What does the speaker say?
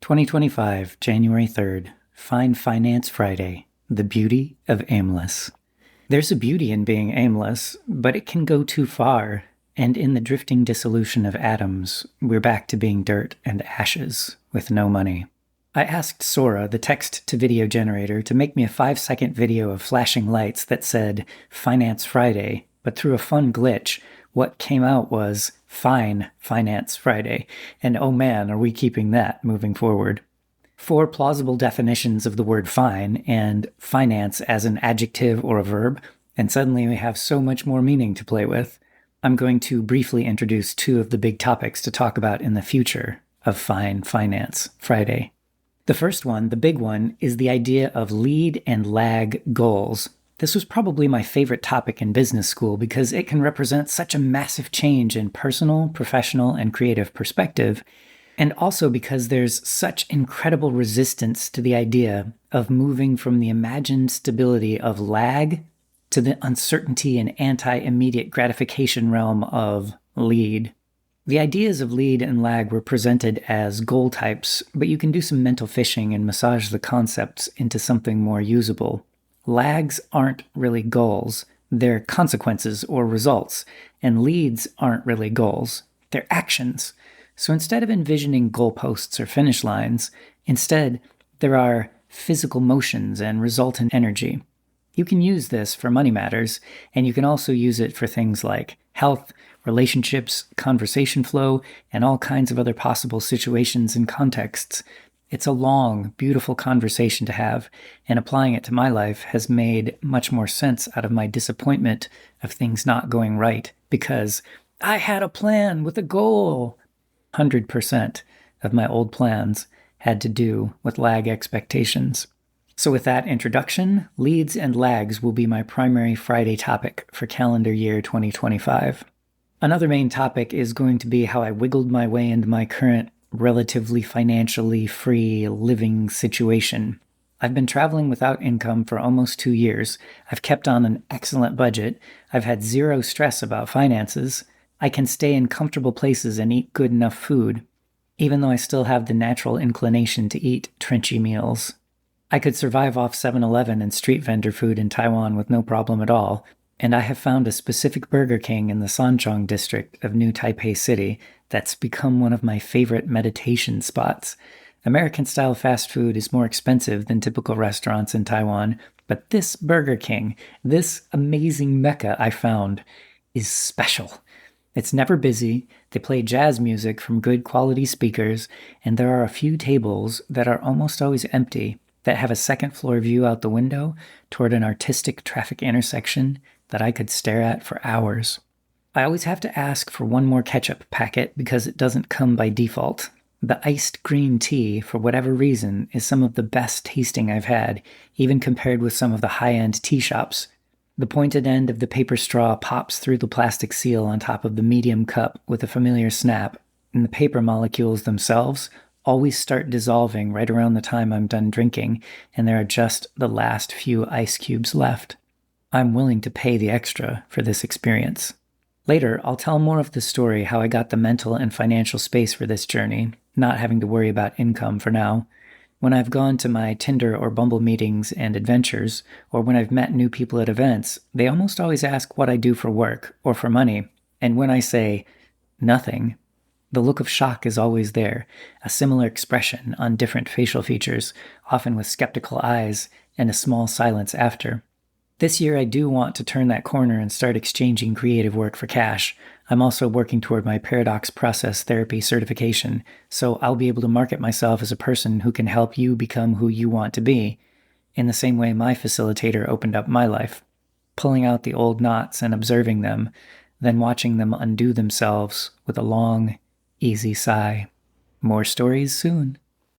2025, January 3rd, Find Finance Friday, the beauty of aimless. There's a beauty in being aimless, but it can go too far, and in the drifting dissolution of atoms, we're back to being dirt and ashes with no money. I asked Sora, the text-to-video generator, to make me a 5-second video of flashing lights that said Finance Friday, but through a fun glitch, what came out was Fine Finance Friday, and oh man, are we keeping that moving forward. 4 plausible definitions of the word fine and finance as an adjective or a verb, and suddenly we have so much more meaning to play with. I'm going to briefly introduce 2 of the big topics to talk about in the future of Fine Finance Friday. The first one, the big one, is the idea of lead and lag goals. This was probably my favorite topic in business school because it can represent such a massive change in personal, professional, and creative perspective, and also because there's such incredible resistance to the idea of moving from the imagined stability of lag to the uncertainty and anti-immediate gratification realm of lead. The ideas of lead and lag were presented as goal types, but you can do some mental fishing and massage the concepts into something more usable. Lags aren't really goals, they're consequences or results, and leads aren't really goals, they're actions. So instead of envisioning goalposts or finish lines, instead there are physical motions and resultant energy. You can use this for money matters, and you can also use it for things like health, relationships, conversation flow, and all kinds of other possible situations and contexts. It's a long, beautiful conversation to have, and applying it to my life has made much more sense out of my disappointment of things not going right, because I had a plan with a goal. 100% of my old plans had to do with lag expectations. So with that introduction, leads and lags will be my primary Friday topic for calendar year 2025. Another main topic is going to be how I wiggled my way into my current relatively financially free living situation. I've been traveling without income for almost 2 years. I've kept on an excellent budget. I've had zero stress about finances. I can stay in comfortable places and eat good enough food, even though I still have the natural inclination to eat trenchy meals. I could survive off 7-Eleven and street vendor food in Taiwan with no problem at all, and I have found a specific Burger King in the Sanchong district of New Taipei City that's become one of my favorite meditation spots. American-style fast food is more expensive than typical restaurants in Taiwan, but this Burger King, this amazing mecca I found, is special. It's never busy, they play jazz music from good quality speakers, and there are a few tables that are almost always empty that have a second-floor view out the window toward an artistic traffic intersection that I could stare at for hours. I always have to ask for one more ketchup packet because it doesn't come by default. The iced green tea, for whatever reason, is some of the best tasting I've had, even compared with some of the high-end tea shops. The pointed end of the paper straw pops through the plastic seal on top of the medium cup with a familiar snap, and the paper molecules themselves always start dissolving right around the time I'm done drinking, and there are just the last few ice cubes left. I'm willing to pay the extra for this experience. Later, I'll tell more of the story how I got the mental and financial space for this journey, not having to worry about income for now. When I've gone to my Tinder or Bumble meetings and adventures, or when I've met new people at events, they almost always ask what I do for work or for money, and when I say, nothing, the look of shock is always there, a similar expression on different facial features, often with skeptical eyes and a small silence after. This year I do want to turn that corner and start exchanging creative work for cash. I'm also working toward my paradox process therapy certification, so I'll be able to market myself as a person who can help you become who you want to be, in the same way my facilitator opened up my life, pulling out the old knots and observing them, then watching them undo themselves with a long, easy sigh. More stories soon.